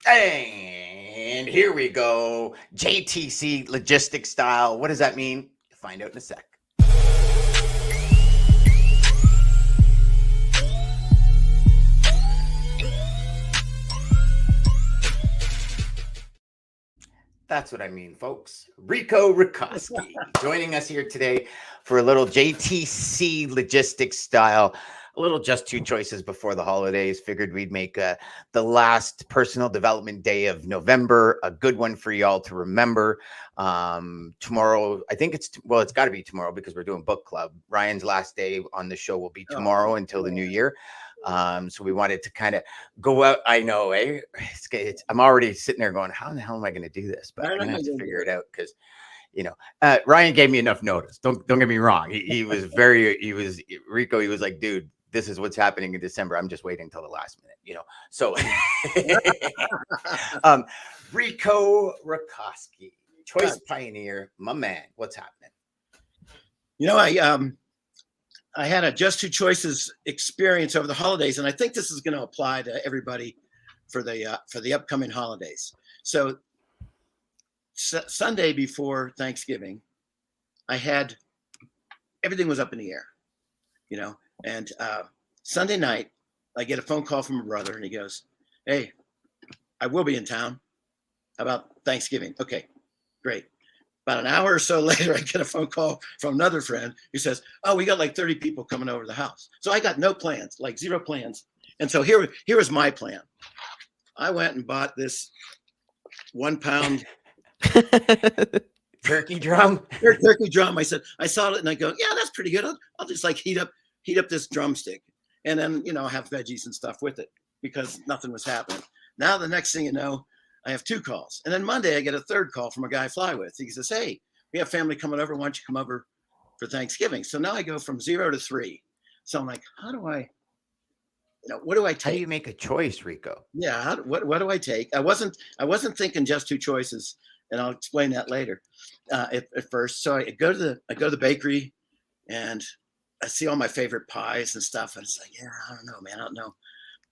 And here we go. JTC Logistics Style. What does that mean? You'll find out in a sec. That's what I mean, folks. Rico Rikoski joining us here today for a little JTC Logistics Style. A little just two choices before the holidays. Figured we'd make the last personal development day of November a good one for y'all to remember. Tomorrow, I think it's got to be tomorrow because we're doing book club. Ryan's last day on the show will be tomorrow until the new year. So we wanted to kind of go out. I know, I'm already sitting there going, how in the hell am I going to do this? But I'm going to have to figure it out because, Ryan gave me enough notice. Don't get me wrong. He was Rico. He was like, dude, this is what's happening in December. I'm just waiting until the last minute, So, Rico Rikoski, choice pioneer, my man. What's happening? I had a just two choices experience over the holidays, and I think this is going to apply to everybody for the upcoming holidays. So Sunday before Thanksgiving, everything was up in the air, and Sunday night, I get a phone call from my brother, and he goes, "Hey, I will be in town. How about Thanksgiving?" Okay, great. About an hour or so later, I get a phone call from another friend who says, "Oh, we got like 30 people coming over to the house." So I got no plans, like zero plans. And so here was my plan. I went and bought this 1 pound turkey drum. Turkey drum. I saw it and I go, yeah, that's pretty good. I'll just like heat up this drumstick and then, have veggies and stuff with it because nothing was happening. Now, the next thing you know, I have 2 calls. And then Monday, I get a 3rd call from a guy I fly with. He says, "Hey, we have family coming over. Why don't you come over for Thanksgiving?" So now I go from 0 to 3. So I'm like, how do I, what do I take? How do you make a choice, Rico? Yeah. What do I take? I wasn't thinking just 2 choices, and I'll explain that later at first. So I go to the bakery and I see all my favorite pies and stuff. And it's like, yeah, I don't know, man. I don't know.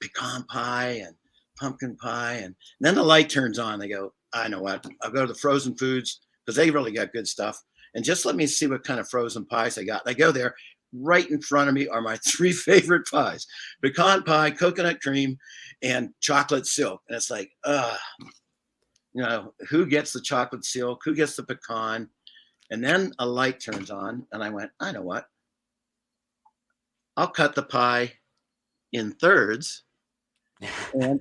Pecan pie and pumpkin pie, and then the light turns on. They go, I know what, I'll go to the frozen foods because they really got good stuff, and just let me see what kind of frozen pies they got. I go there. Right in front of me are my 3 favorite pies: pecan pie, coconut cream, and chocolate silk. And it's like, who gets the chocolate silk, who gets the pecan? And then a light turns on and I went, I know what, I'll cut the pie in thirds and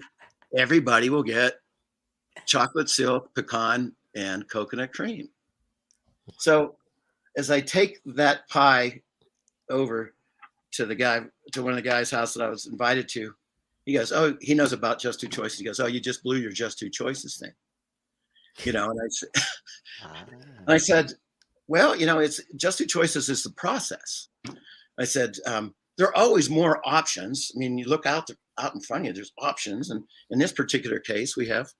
everybody will get chocolate silk, pecan, and coconut cream. So as I take that pie over to one of the guys' house that I was invited to, he goes, "Oh, he knows about just 2 choices." He goes, "Oh, you just blew your just 2 choices thing." And I said, well, it's just 2 choices is the process. I said, there are always more options. I mean, you look out in front of you, there's options. And in this particular case, we have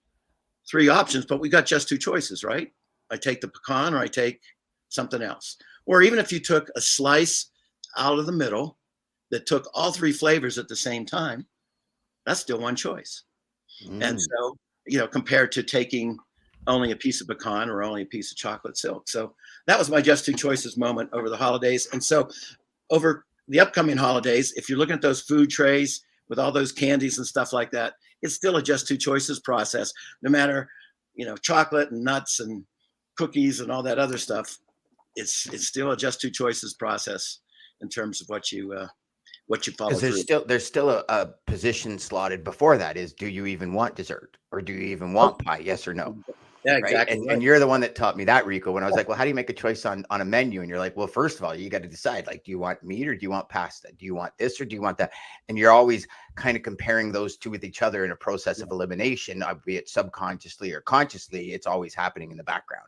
3 options, but we got just 2 choices, right? I take the pecan or I take something else. Or even if you took a slice out of the middle that took all 3 flavors at the same time, that's still one choice. And so, compared to taking only a piece of pecan or only a piece of chocolate silk. So that was my just 2 choices moment over the holidays. And so over the upcoming holidays, if you're looking at those food trays with all those candies and stuff like that, it's still a just 2 choices process. No matter, chocolate and nuts and cookies and all that other stuff, it's still a just 2 choices process in terms of what you follow through. There's still a position slotted before that is, do you even want dessert or do you even want pie? Yes or no? Yeah, exactly. Right? And you're the one that taught me that, Rico, when I was like, well, how do you make a choice on a menu? And you're like, well, first of all, you got to decide, like, do you want meat or do you want pasta? Do you want this or do you want that? And you're always kind of comparing those 2 with each other in a process of elimination, be it subconsciously or consciously. It's always happening in the background.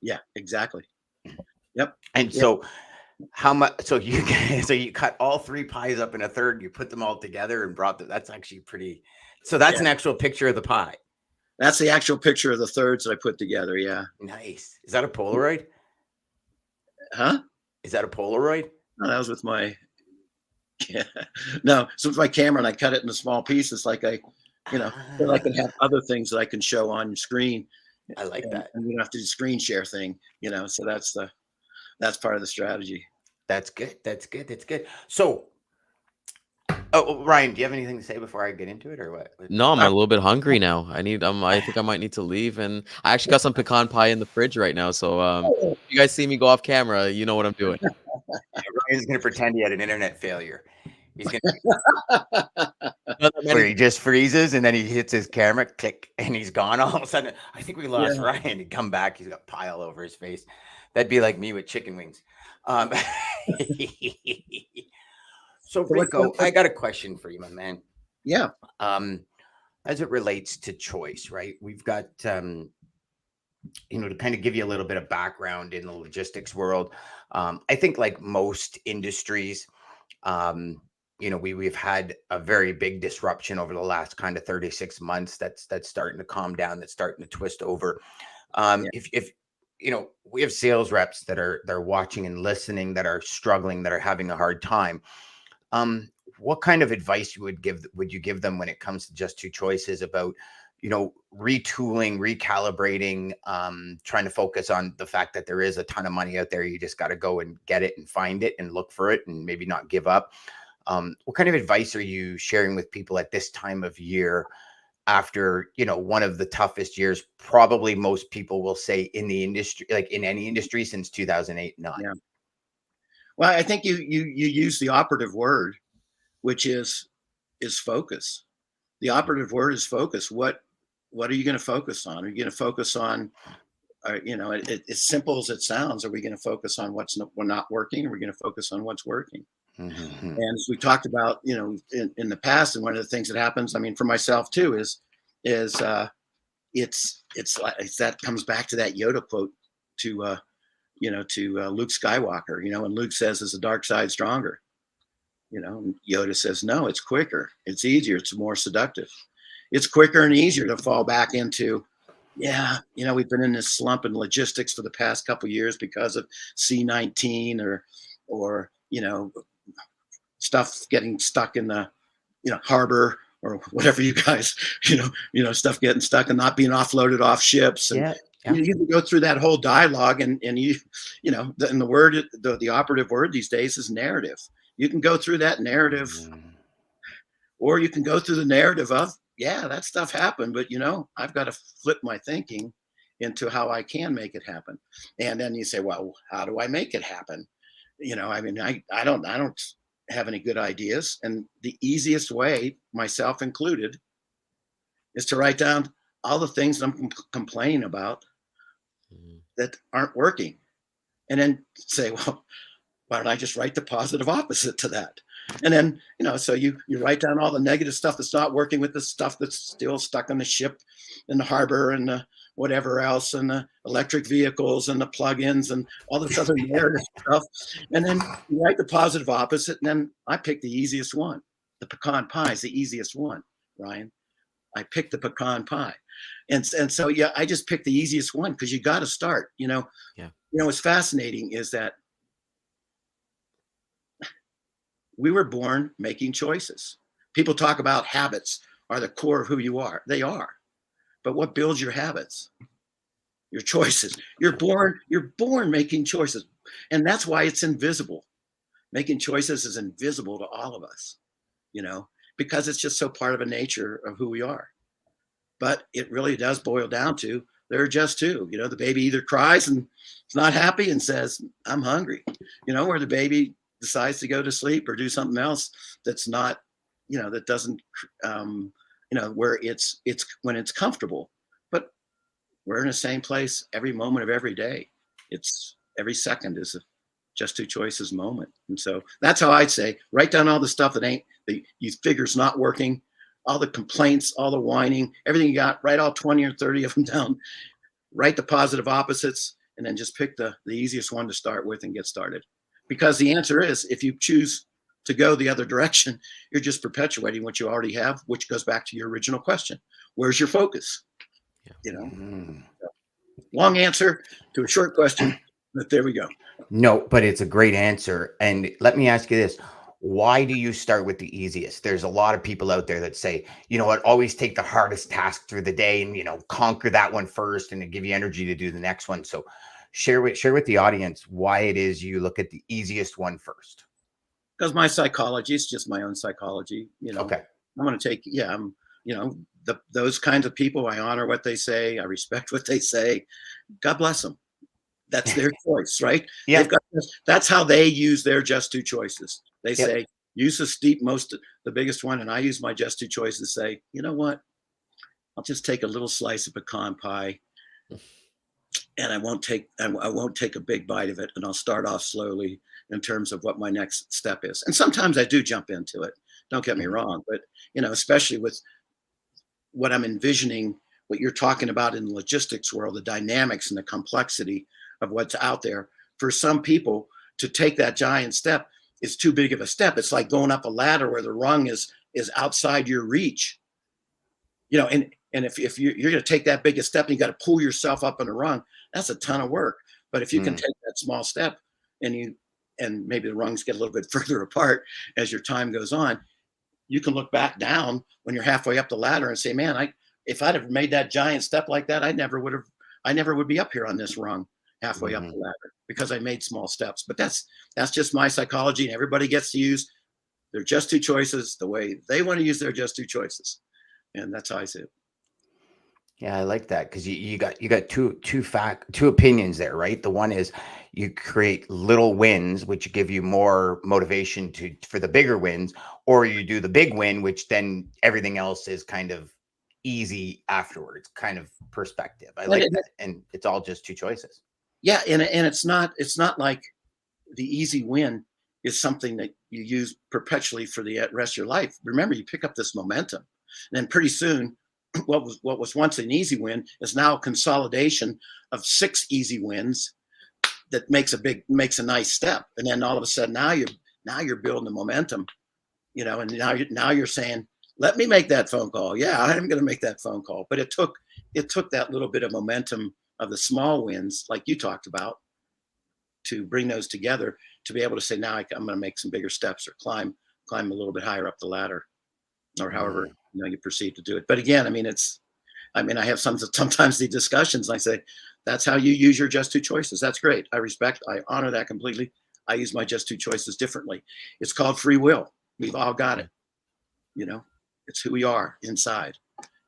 Yeah, exactly. Yep. And so how much, so you cut all 3 pies up in a third, you put them all together and brought them. That's actually pretty. So that's an actual picture of the pie. That's the actual picture of the thirds that I put together. Yeah. Nice. Is that a Polaroid? Huh? Is that a Polaroid? No, that was with my, no, so with my camera, and I cut it into small pieces. Like I so I can have other things that I can show on screen, I like that. and we don't have to do screen share thing, so that's part of the strategy. That's good. That's good. That's good. So, Ryan, do you have anything to say before I get into it, or what? No, I'm a little bit hungry now. I think I might need to leave, and I actually got some pecan pie in the fridge right now. So, if you guys see me go off camera, you know what I'm doing. Ryan's going to pretend he had an internet failure. He's going Not that where many- he just freezes and then he hits his camera, click, and he's gone. All of a sudden, I think we lost Yeah. Ryan. He'd come back, he's got pie all over his face. That'd be like me with chicken wings. So, Rico, I got a question for you, my man. Yeah. As it relates to choice, right? We've got, to kind of give you a little bit of background in the logistics world. I think like most industries, we've had a very big disruption over the last kind of 36 months. That's starting to calm down. That's starting to twist over. If we have sales reps that they're watching and listening, that are struggling, that are having a hard time. What kind of advice would you give them when it comes to Just Two Choices about, retooling, recalibrating, trying to focus on the fact that there is a ton of money out there. You just got to go and get it and find it and look for it and maybe not give up. What kind of advice are you sharing with people at this time of year after, one of the toughest years, probably most people will say in the industry, like in any industry since 2008-9? Yeah. Well, I think you use the operative word, which is focus. The operative word is focus. What are you going to focus on? Are you going to focus on, as simple as it sounds, are we going to focus on what's not working? Or are we going to focus on what's working? Mm-hmm. And as we talked about, in the past, and one of the things that happens, I mean, for myself too, is it's like that comes back to that Yoda quote to Luke Skywalker, and Luke says, is the dark side stronger? Yoda says, no, it's quicker. It's easier. It's more seductive. It's quicker and easier to fall back into, we've been in this slump in logistics for the past couple of years because of C-19 or stuff getting stuck in the, harbor or whatever you guys, stuff getting stuck and not being offloaded off ships. And Yeah. you can go through that whole dialogue and the word, the operative word these days is narrative. You can go through that narrative, or you can go through the narrative of, that stuff happened, but I've got to flip my thinking into how I can make it happen. And then you say, well, how do I make it happen? I don't have any good ideas. And the easiest way, myself included, is to write down all the things that I'm complaining about that aren't working. And then say, well, why don't I just write the positive opposite to that? And then, so you write down all the negative stuff that's not working with the stuff that's still stuck on the ship in the harbor and the whatever else, and the electric vehicles and the plugins and all this other narrative stuff. And then you write the positive opposite. And then I pick the easiest one. The pecan pie is the easiest one, Ryan. I picked the pecan pie. And so, I just picked the easiest one because you got to start, what's fascinating is that we were born making choices. People talk about habits are the core of who you are. They are. But what builds your habits? Your choices. You're born making choices. And that's why it's invisible. Making choices is invisible to all of us, because it's just so part of a nature of who we are. But it really does boil down to, there are just two. The baby either cries and is not happy and says, I'm hungry, or the baby decides to go to sleep or do something else that's not, that doesn't, where it's when it's comfortable. But we're in the same place every moment of every day. It's every second is a Just Two Choices moment. And so that's how I'd say, write down all the stuff that you figure's not working, all the complaints, all the whining, everything you got, write all 20 or 30 of them down, write the positive opposites, and then just pick the easiest one to start with and get started. Because the answer is, if you choose to go the other direction, you're just perpetuating what you already have, which goes back to your original question. Where's your focus? Long answer to a short question, but there we go. No, but it's a great answer. And let me ask you this. why do you start with the easiest? There's a lot of people out there that say, you know what, always take the hardest task through the day and, you know, conquer that one first and to give you energy to do the next one. So share with the audience why it is you look at the easiest one first. Because my psychology is just my own psychology. You know, Okay. I'm going to take, I'm, you know, those kinds of people, I honor what they say. I respect what they say. God bless them. That's their choice, right? Yeah. They've got this, that's how they use their just two choices. They Yep. say, use the steep, the biggest one. And I use my just two choices to say, you know what? I'll just take a little slice of pecan pie and I won't take a big bite of it. And I'll start off slowly in terms of what my next step is. And sometimes I do jump into it. Don't get me wrong, but you know, especially with what I'm envisioning, what you're talking about in the logistics world, the dynamics and the complexity of what's out there. For some people to take that giant step is too big of a step. It's like going up a ladder where the rung is outside your reach. You know, and if you're going to take that big a step and you got to pull yourself up on a rung, that's a ton of work. But if you can take that small step and maybe the rungs get a little bit further apart as your time goes on, you can look back down when you're halfway up the ladder and say, man, if I'd have made that giant step like that, I never would be up here on this rung halfway up the ladder because I made small steps. But that's just my psychology, and everybody gets to use their just two choices the way they want to use their just two choices. And that's how I see it. Yeah, I like that because you got two opinions there, right? The one is you create little wins, which give you more motivation for the bigger wins, or you do the big win, which then everything else is kind of easy afterwards, kind of perspective. I like that, and it's all just two choices. Yeah, and it's not like the easy win is something that you use perpetually for the rest of your life. Remember, you pick up this momentum, and then pretty soon, what was once an easy win is now a consolidation of 6 easy wins that makes a nice step. And then all of a sudden, now you're building the momentum, you know, and now you're saying, let me make that phone call. Yeah, I'm going to make that phone call. But it took that little bit of momentum of the small wins, like you talked about, to bring those together to be able to say, now I'm going to make some bigger steps or climb a little bit higher up the ladder, or however you proceed to do it. But again, I have sometimes the discussions. And I say, that's how you use your just two choices. That's great. I honor that completely. I use my just two choices differently. It's called free will. We've all got it. You know, it's who we are inside.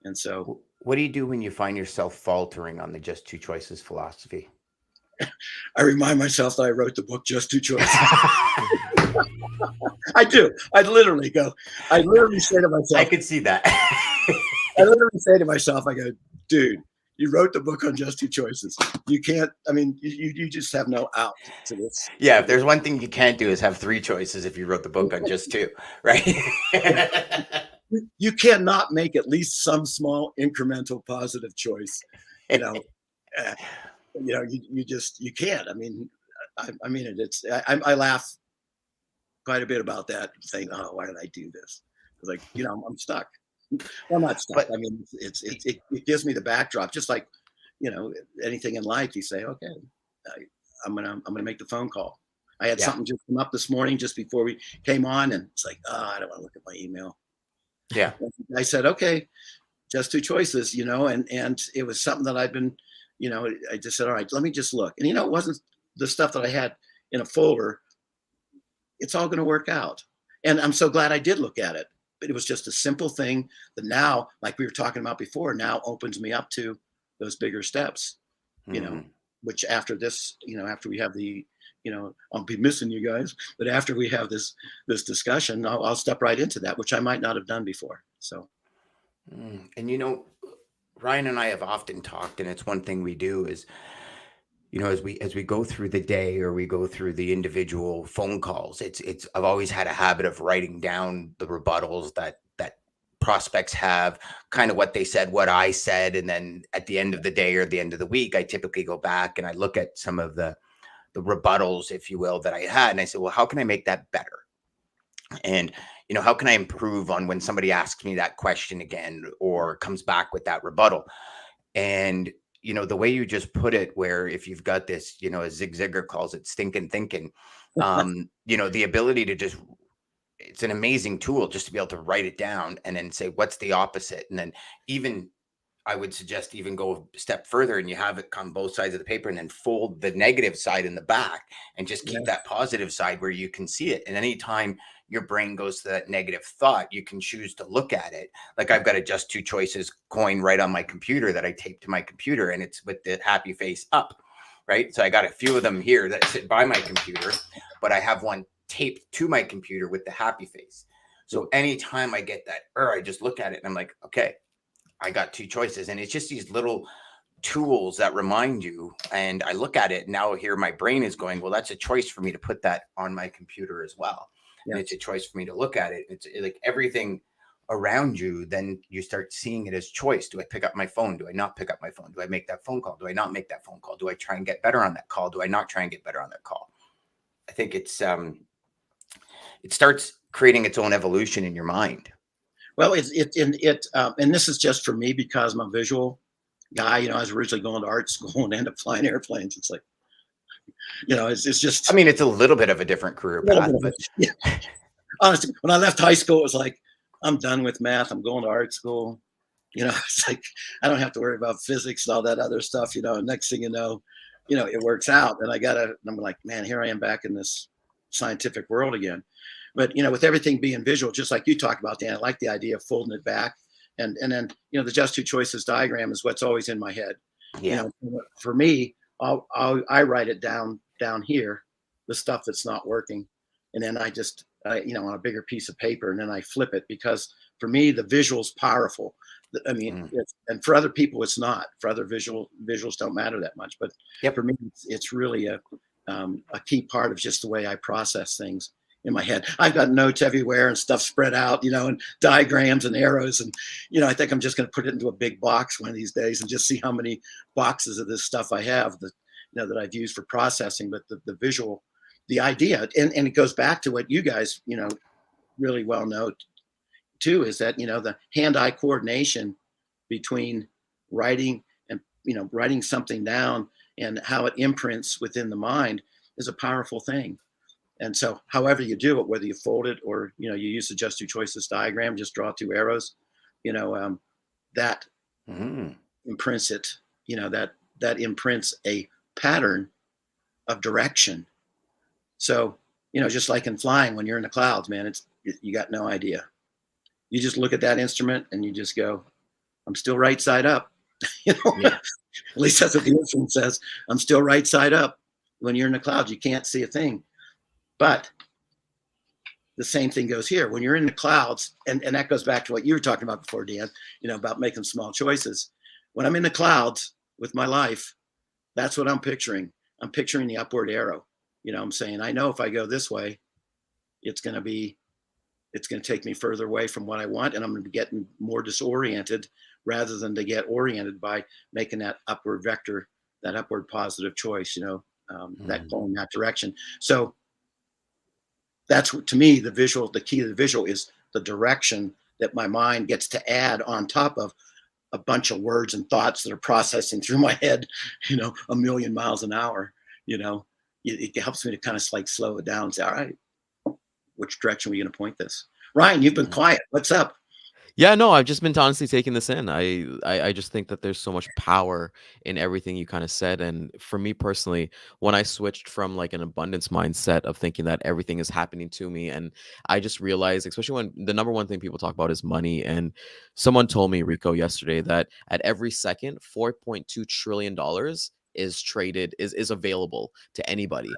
And so, what do you do when you find yourself faltering on the just two choices philosophy? I remind myself that I wrote the book Just Two Choices. I do. I literally say to myself, I could see that. I literally say to myself, I go, dude, you wrote the book on just two choices. You can't, you just have no out to this. Yeah, if there's one thing you can't do is have 3 choices if you wrote the book on just 2, right? You cannot make at least some small incremental positive choice. You know, you can't. I laugh quite a bit about that, saying, oh, why did I do this? Like, I'm stuck. Well, I'm not stuck. But, it gives me the backdrop, just like, anything in life. You say, okay, I'm gonna make the phone call. I had something just come up this morning just before we came on, and it's like, I don't want to look at my email. Yeah. I said, okay, just two choices, and it was something that I've been, I just said, all right, let me just look. And, it wasn't the stuff that I had in a folder. It's all going to work out. And I'm so glad I did look at it. But it was just a simple thing that now, like we were talking about before, now opens me up to those bigger steps, which after this, after we have the, I'll be missing you guys, but after we have this discussion, I'll step right into that, which I might not have done before. So. And, Ryan and I have often talked, and it's one thing we do is, as we go through the day or we go through the individual phone calls, I've always had a habit of writing down the rebuttals that prospects have, kind of what they said, what I said. And then at the end of the day or the end of the week, I typically go back and I look at some of the rebuttals, if you will, that I had. And I said, well, how can I make that better? And, how can I improve on when somebody asks me that question again, or comes back with that rebuttal? And, the way you just put it, where if you've got this, as Zig Ziglar calls it, stinking thinking, the ability to just it's an amazing tool just to be able to write it down and then say, what's the opposite? And then even I would suggest even go a step further and you have it on both sides of the paper and then fold the negative side in the back and just keep that positive side where you can see it. And anytime your brain goes to that negative thought, you can choose to look at it. Like I've got a Just Two Choices coin right on my computer that I tape to my computer, and it's with the happy face up, right? So I got a few of them here that sit by my computer, but I have one taped to my computer with the happy face. So anytime I get that, I just look at it and I'm like, okay, I got two choices. And it's just these little tools that remind you. And I look at it now, here my brain is going, well, that's a choice for me to put that on my computer as well. And it's a choice for me to look at it. It's like everything around you, then you start seeing it as choice. Do I pick up my phone? Do I not pick up my phone? Do I make that phone call? Do I not make that phone call? Do I try and get better on that call? Do I not try and get better on that call? I think it's it starts creating its own evolution in your mind. Well, and this is just for me because I'm a visual guy. You know, I was originally going to art school and ended up flying airplanes. It's like, you know, it's just. I mean, it's a little bit of a different career path. But yeah. Honestly, when I left high school, it was like, I'm done with math. I'm going to art school. You know, it's like I don't have to worry about physics and all that other stuff. You know, and next thing you know, it works out. And I'm like, man, here I am back in this scientific world again. But, you know, with everything being visual, just like you talked about, Dan, I like the idea of folding it back. And then, you know, the Just Two Choices diagram is what's always in my head. Yeah. You know, for me, I write it down here, the stuff that's not working. And then I just, you know, on a bigger piece of paper, and then I flip it, because for me, the visual's powerful. I mean, and for other people, it's not. For other visuals don't matter that much. But for me, it's really a key part of just the way I process things in my head. I've got notes everywhere and stuff spread out, you know, and diagrams and arrows. And, you know, I think I'm just going to put it into a big box one of these days and just see how many boxes of this stuff I have that, you know, that I've used for processing. But the visual, the idea, and it goes back to what you guys, you know, really well know too, is that, you know, the hand-eye coordination between writing and, you know, writing something down and how it imprints within the mind is a powerful thing. And so however you do it, whether you fold it or, you know, you use the Just Two Choices diagram, just draw two arrows, you know, that imprints it, you know, that imprints a pattern of direction. So, you know, just like in flying, when you're in the clouds, man, you got no idea. You just look at that instrument and you just go, I'm still right side up. You know, at least that's what the instrument says. I'm still right side up. When you're in the clouds, you can't see a thing. But the same thing goes here. When you're in the clouds, and that goes back to what you were talking about before, Dan, you know, about making small choices. When I'm in the clouds with my life, that's what I'm picturing. I'm picturing the upward arrow. You know, I'm saying, I know if I go this way, it's going to take me further away from what I want, and I'm going to be getting more disoriented rather than to get oriented by making that upward vector, that upward positive choice, you know, that going that direction. So that's, to me, the key to the visual is the direction that my mind gets to add on top of a bunch of words and thoughts that are processing through my head, you know, a million miles an hour. You know, it helps me to kind of like slow it down and say, all right, which direction are we going to point this? Ryan, you've been quiet. What's up? Yeah, no, I've just been honestly taking this in. I just think that there's so much power in everything you kind of said. And for me personally, when I switched from like an abundance mindset of thinking that everything is happening to me, and I just realized, especially when the number one thing people talk about is money. And someone told me, Rico, yesterday, that at every second, $4.2 trillion is available to anybody.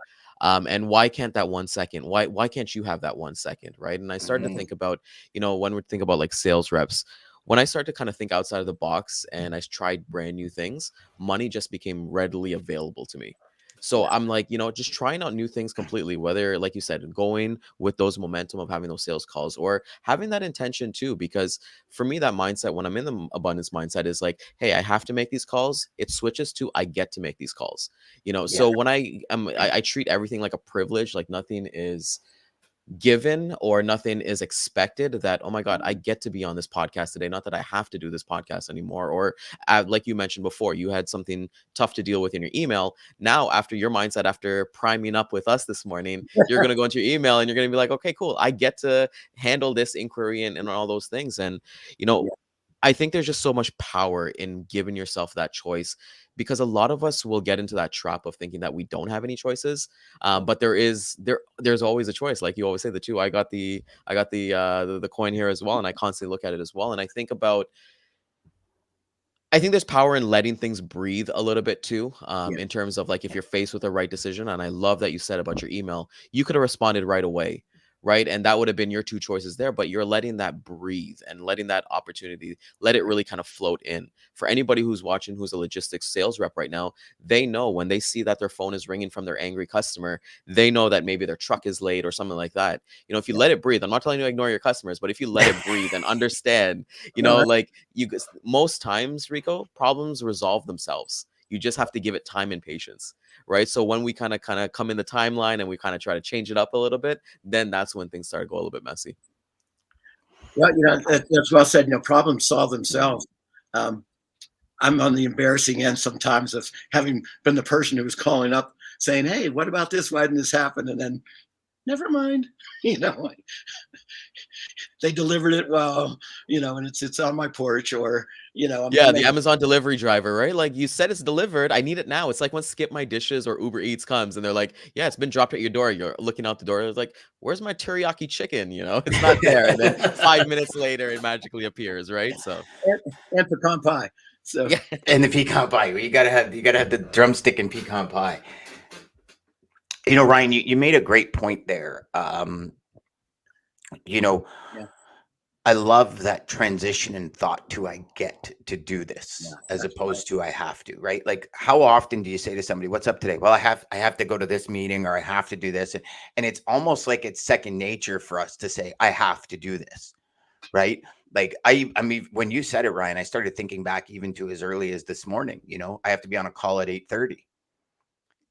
And why can't that 1 second? Why can't you have that 1 second, right? And I started to think about, you know, when we think about like sales reps, when I started to kind of think outside of the box and I tried brand new things, money just became readily available to me. So I'm like, you know, just trying out new things completely, whether, like you said, going with those momentum of having those sales calls or having that intention too. Because for me, that mindset, when I'm in the abundance mindset, is like, hey, I have to make these calls. It switches to I get to make these calls. You know, so when I treat everything like a privilege, like nothing is given or nothing is expected, that, oh my God, I get to be on this podcast today, not that I have to do this podcast anymore. Or like you mentioned before, you had something tough to deal with in your email. Now, after your mindset, after priming up with us this morning, you're going to go into your email and you're going to be like, okay, cool, I get to handle this inquiry and all those things. And you know, Yeah. I think there's just so much power in giving yourself that choice, because a lot of us will get into that trap of thinking that we don't have any choices. But there's always a choice. Like you always say, the two. I got the coin here as well, and I constantly look at it as well. And I think there's power in letting things breathe a little bit too, Yeah. in terms of like if you're faced with the right decision. And I love that you said about your email, you could have responded right away, right? And that would have been your two choices there, but you're letting that breathe and letting that opportunity, let it really kind of float in. For anybody who's watching, who's a logistics sales rep right now, they know when they see that their phone is ringing from their angry customer, they know that maybe their truck is late or something like that. You know, if you Yeah. let it breathe, I'm not telling you to ignore your customers, but if you let it breathe and understand, you know, Uh-huh. like most times, Rico, problems resolve themselves. You just have to give it time and patience, right? So when we kind of come in the timeline and we kind of try to change it up a little bit, then that's when things start to go a little bit messy. Well, that's well said. Problems solve themselves. Um, I'm on the embarrassing end sometimes of having been the person who was calling up saying, "Hey, what about this? Why didn't this happen?" And then, never mind. Like, they delivered it well. And it's on my porch, or Yeah, I'm the making. Amazon delivery driver, right? Like you said, it's delivered. I need it now. It's like when Skip My Dishes or Uber Eats comes and they're like, yeah, it's been dropped at your door. You're looking out the door. It's like, where's my teriyaki chicken? You know, it's not there. And then 5 minutes later, it magically appears, right? So, And pecan pie. So yeah. And the pecan pie. You gotta have the drumstick and pecan pie. Ryan, you made a great point there. You know, yeah, I love that transition and thought to I get to do this yeah, as that's right. opposed to I have to, right? Like how often do you say to somebody, "What's up today?" Well, I have to go to this meeting or I have to do this. And it's almost like it's second nature for us to say, I have to do this, right? Like I mean, when you said it, Ryan, I started thinking back even to as early as this morning. I have to be on a call at 8:30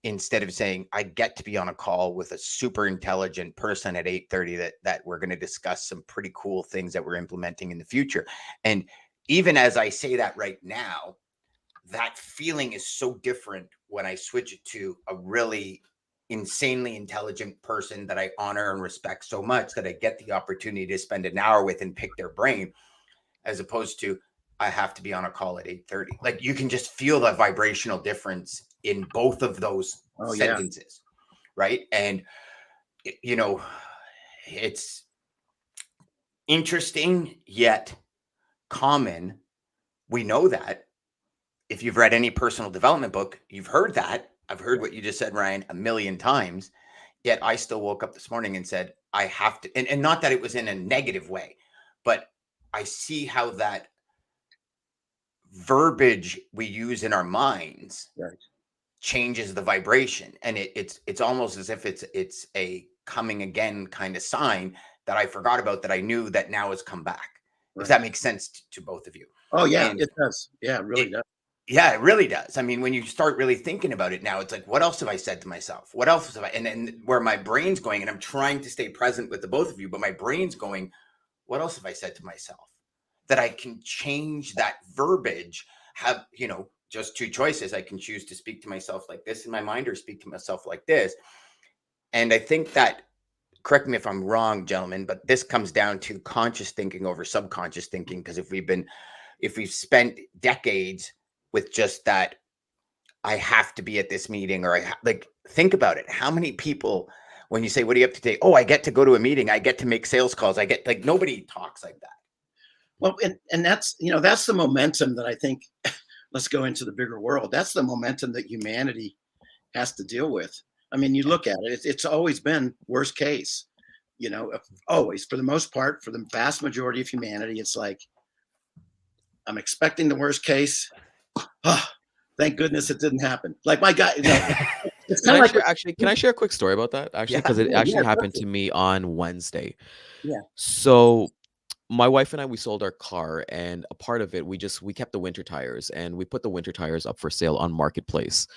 instead of saying I get to be on a call with a super intelligent person at 8:30 that we're going to discuss some pretty cool things that we're implementing in the future. And even as I say that right now, that feeling is so different when I switch it to a really insanely intelligent person that I honor and respect so much that I get the opportunity to spend an hour with and pick their brain, as opposed to I have to be on a call at 8:30. Like you can just feel the vibrational difference in both of those Oh yeah, sentences, right? And you know, it's interesting yet common. We know that if you've read any personal development book, you've heard that. I've heard what you just said, Ryan, a million times. Yet I still woke up this morning and said, I have to, and not that it was in a negative way, but I see how that verbiage we use in our minds right. changes the vibration. And it's almost as if it's a coming again kind of sign that I forgot about that I knew that now has come back. If Right. that makes sense to both of you. Oh yeah, And it does. Yeah, it really it does. yeah, it really does. I mean, when you start really thinking about it now, it's like, what else have I said to myself? What else have I, and then where my brain's going, and I'm trying to stay present with the both of you, but my brain's going, what else have I said to myself? That I can change that verbiage, have, just two choices. I can choose to speak to myself like this in my mind or speak to myself like this. And I think that, correct me if I'm wrong, gentlemen, but this comes down to conscious thinking over subconscious thinking. Because if we've spent decades with just that, I have to be at this meeting, or like, think about it. How many people, when you say, what are you up to today? Oh, I get to go to a meeting. I get to make sales calls. I get, like, nobody talks like that. Well, and that's the momentum that I think. Let's go into the bigger world. That's the momentum that humanity has to deal with. I mean, you look at it; it's always been worst case. Always, for the most part, for the vast majority of humanity, it's like I'm expecting the worst case. Oh, thank goodness it didn't happen. Like my guy, it's Can kind of I like share actually? Can I share a quick story about that? Actually, Yeah. because it yeah, actually happened perfect. to me on Wednesday. Yeah, So my wife and I, we sold our car, and a part of it, we kept the winter tires, and we put the winter tires up for sale on Marketplace.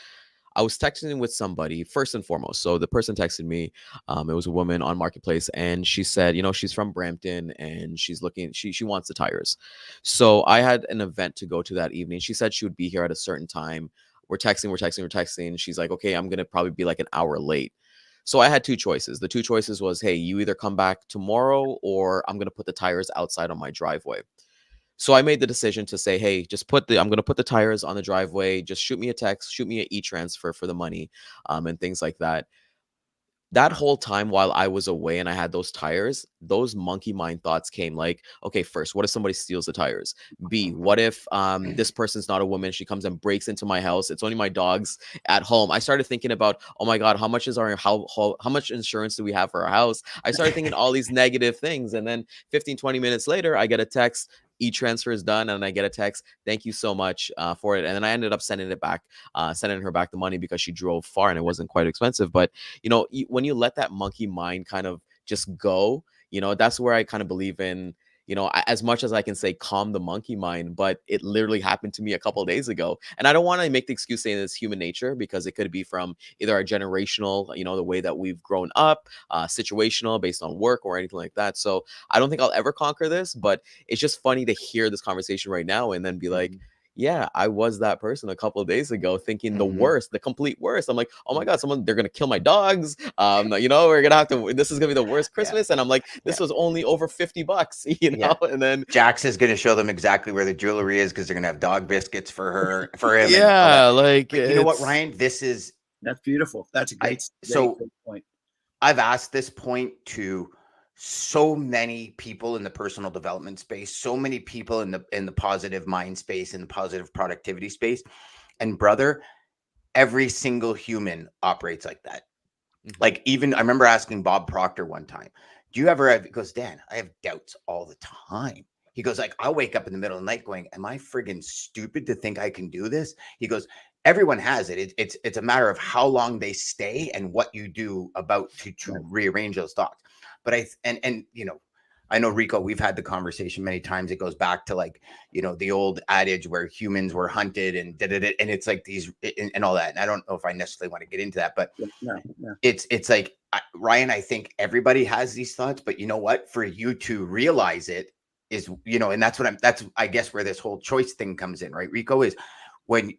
I was texting with somebody first and foremost. So the person texted me. It was a woman on Marketplace, and she said, she's from Brampton and she's looking. She wants the tires. So I had an event to go to that evening. She said she would be here at a certain time. We're texting. She's like, okay, I'm gonna probably be like an hour late. So I had two choices. The two choices was, hey, you either come back tomorrow or I'm gonna put the tires outside on my driveway. So I made the decision to say, hey, I'm going to put the tires on the driveway. Just shoot me a text, shoot me an e-transfer for the money, and things like that. That whole time while I was away and I had those tires, those monkey mind thoughts came like, okay, first, what if somebody steals the tires? B, what if this person's not a woman? She comes and breaks into my house. It's only my dogs at home. I started thinking about, oh my God, how much is how much insurance do we have for our house? I started thinking all these negative things. And then 15, 20 minutes later, I get a text, e-transfer is done, and I get a text, thank you so much for it. And then I ended up sending her back the money because she drove far and it wasn't quite expensive. But when you let that monkey mind kind of just go, that's where I kind of believe in, as much as I can say calm the monkey mind, but it literally happened to me a couple of days ago. And I don't want to make the excuse saying it's human nature, because it could be from either our generational, the way that we've grown up, situational based on work or anything like that. So I don't think I'll ever conquer this, but it's just funny to hear this conversation right now and then be like, yeah, I was that person a couple of days ago thinking the worst, the complete worst. I'm like, oh my God, they're going to kill my dogs. We're going to have to, this is going to be the worst Christmas. And I'm like, this was only over $50, And then Jax is going to show them exactly where the jewelry is, because they're going to have dog biscuits for him. Yeah. Like, you know what, Ryan, that's beautiful. That's a great point. I've asked this point to so many people in the personal development space, so many people in the positive mind space, in the positive productivity space. And brother, every single human operates like that. Like, even I remember asking Bob Proctor one time, do you ever have, he goes, Dan, I have doubts all the time. He goes, like, I'll wake up in the middle of the night going, am I friggin' stupid to think I can do this? He goes, everyone has it. It's a matter of how long they stay and what you do about to rearrange those thoughts. But I know, Rico, we've had the conversation many times. It goes back to, like, the old adage where humans were hunted and and it's like these and all that. And I don't know if I necessarily want to get into that, but it's like, Ryan, I think everybody has these thoughts, but you know what? For you to realize it is, and that's I guess where this whole choice thing comes in, right, Rico, is when,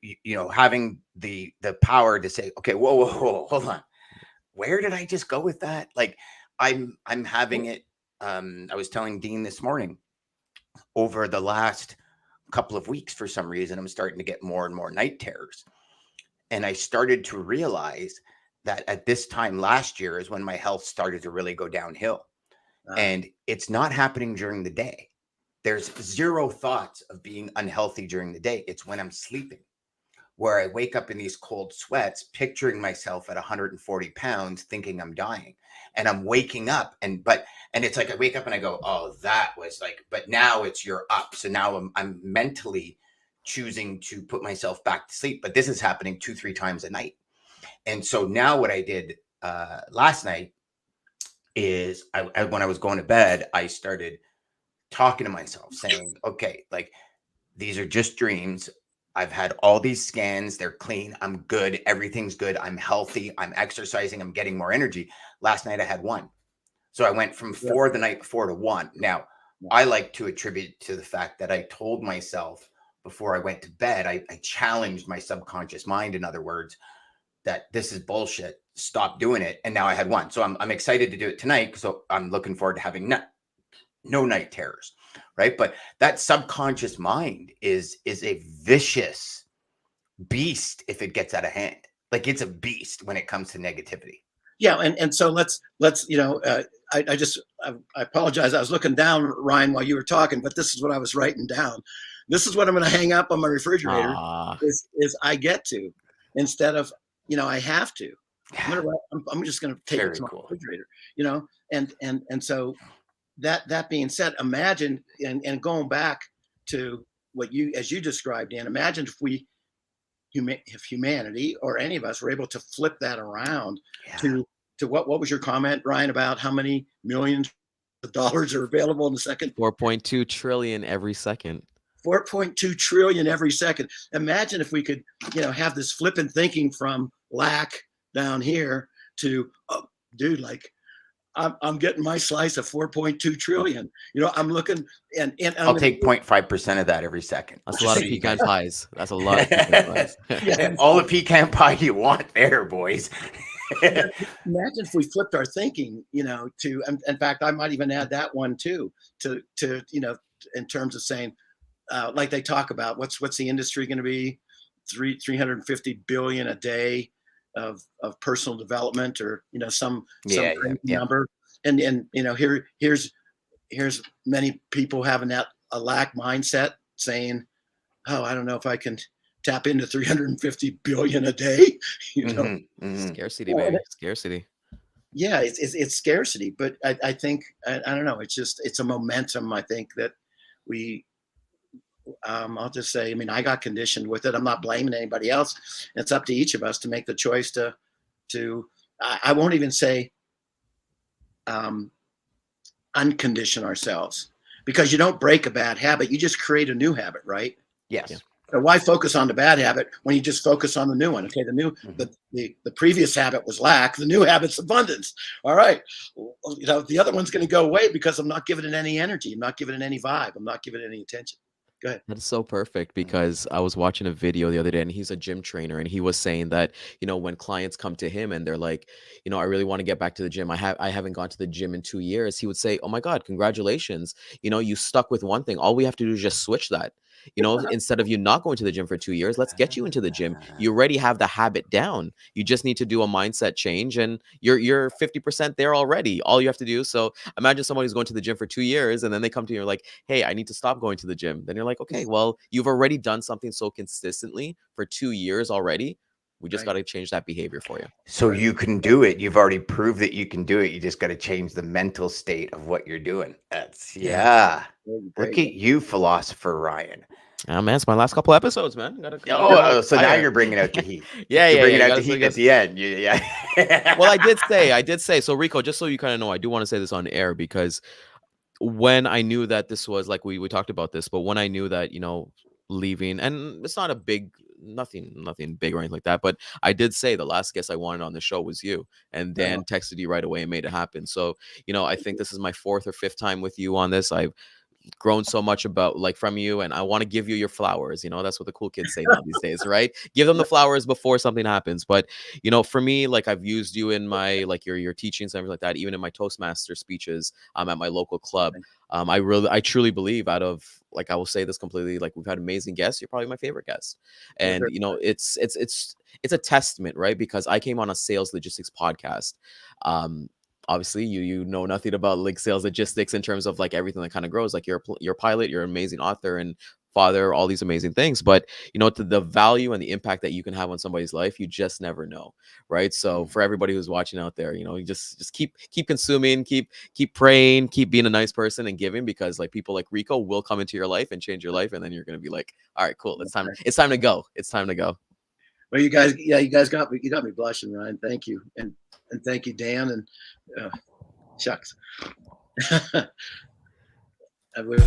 having the power to say, okay, whoa, hold on. Where did I just go with that? Like, I'm having it. I was telling Dean this morning, over the last couple of weeks, for some reason, I'm starting to get more and more night terrors. And I started to realize that at this time last year is when my health started to really go downhill. And it's not happening during the day. There's zero thoughts of being unhealthy during the day. It's when I'm sleeping, where I wake up in these cold sweats, picturing myself at 140 pounds, thinking I'm dying. And I'm waking up and it's like I wake up and I go, oh, that was like, but now you're up. So now I'm mentally choosing to put myself back to sleep. But this is happening 2-3 times a night. And so now what I did last night is when I was going to bed, I started talking to myself saying, okay, like, these are just dreams. I've had all these scans. They're clean. I'm good. Everything's good. I'm healthy. I'm exercising. I'm getting more energy. Last night I had 1. So I went from 4 the night before to 1. Now, I like to attribute to the fact that I told myself before I went to bed, I challenged my subconscious mind, in other words, that this is bullshit. Stop doing it. And now I had 1. So I'm excited to do it tonight. So I'm looking forward to having no night terrors. Right. But that subconscious mind is a vicious beast if it gets out of hand. Like, it's a beast when it comes to negativity. Yeah. And so let's, I apologize. I was looking down, Ryan, while you were talking, but this is what I was writing down. This is what I'm going to hang up on my refrigerator is I get to, instead of, I have to. I'm just going to take it to my refrigerator, and so that being said, imagine, and going back to what as you described, Dan, imagine if humanity or any of us were able to flip that around to what was your comment, Ryan, about how many millions of dollars are available in a second? 4.2 trillion every second. 4.2 trillion every second. Imagine if we could, have this flippant thinking from lack down here to, oh, dude, like I'm getting my slice of 4.2 trillion. You know, I'm looking and I'll take 0.5% of that every second. That's a Just lot so of you pecan guys- pies. That's a lot of pecan pies. Yeah. All the pecan pie you want there, boys. Imagine if we flipped our thinking, you know, to, in fact, I might even add that one too, to, you know, in terms of saying, like they talk about what's the industry going to be, 350 billion a day of personal development, or, you know, some Yeah, crazy yeah. number. And you know, here's many people having that a lack mindset, saying, oh, I don't know if I can tap into 350 billion a day, you know. Mhm, mhm. Scarcity, baby. Scarcity. Yeah, it's scarcity, but I think I don't know. It's just, it's a momentum. I think that we, I'll just say, I mean, I got conditioned with it. I'm not blaming anybody else. It's up to each of us to make the choice to I won't even say uncondition ourselves, because you don't break a bad habit. You just create a new habit, right? Yes. Yeah. So why focus on the bad habit when you just focus on the new one? Okay, the previous habit was lack. The new habit's abundance. All right, well, you know, the other one's going to go away because I'm not giving it any energy. I'm not giving it any vibe. I'm not giving it any attention. Go ahead. That is so perfect, because I was watching a video the other day, and he's a gym trainer, and he was saying that, you know, when clients come to him and they're like, you know, I really want to get back to the gym. I haven't gone to the gym in 2 years. He would say, oh my God, congratulations. You know, you stuck with one thing. All we have to do is just switch that. You know, instead of you not going to the gym for 2 years, let's get you into the gym. You already have the habit down. You just need to do a mindset change, and you're 50% there already. All you have to do. So imagine someone who's going to the gym for 2 years, and then they come to you and like, hey, I need to stop going to the gym. Then you're like, okay, well, you've already done something so consistently for 2 years already. We just Right. got to change that behavior for you. So you can do it. You've already proved that you can do it. You just got to change the mental state of what you're doing. That's Yeah. Look at you, philosopher Ryan. Oh man, it's my last couple episodes, man. So now you're bringing out the heat. Yeah, You're bringing you out the gotta- heat at the end. Yeah. Well, I did say. So Rico, just so you kind of know, I do want to say this on air, because when I knew that this was like, we talked about this, but when I knew that, you know, leaving, and it's not a big, nothing big or anything like that, but I did say the last guest I wanted on the show was you, and Dan texted you right away and made it happen. So, you know, I think this is my 4th or 5th time with you on this. I've grown so much about, like, from you, and I want to give you your flowers. You know, that's what the cool kids say now these days, right? Give them the flowers before something happens. But, you know, for me, like, I've used you in my, like, your teachings and everything like that, even in my Toastmaster speeches at my local club. I truly believe, out of, like, I will say this completely, like, we've had amazing guests. You're probably my favorite guest. And, you know, it's a testament, right? Because I came on a sales logistics podcast. Obviously you know nothing about, like, sales logistics in terms of, like, everything that kind of grows. Like, you're a pilot, you're an amazing author and father, all these amazing things, but, you know, to the value and the impact that you can have on somebody's life, you just never know, right? So for everybody who's watching out there, you know, you just keep consuming, keep praying, keep being a nice person and giving, because, like, people like Rico will come into your life and change your life, and then you're going to be like, all right, cool, it's time to go. It's time to go. Well, you guys got me blushing, Ryan. Thank you. And thank you, Dan. And shucks. I will.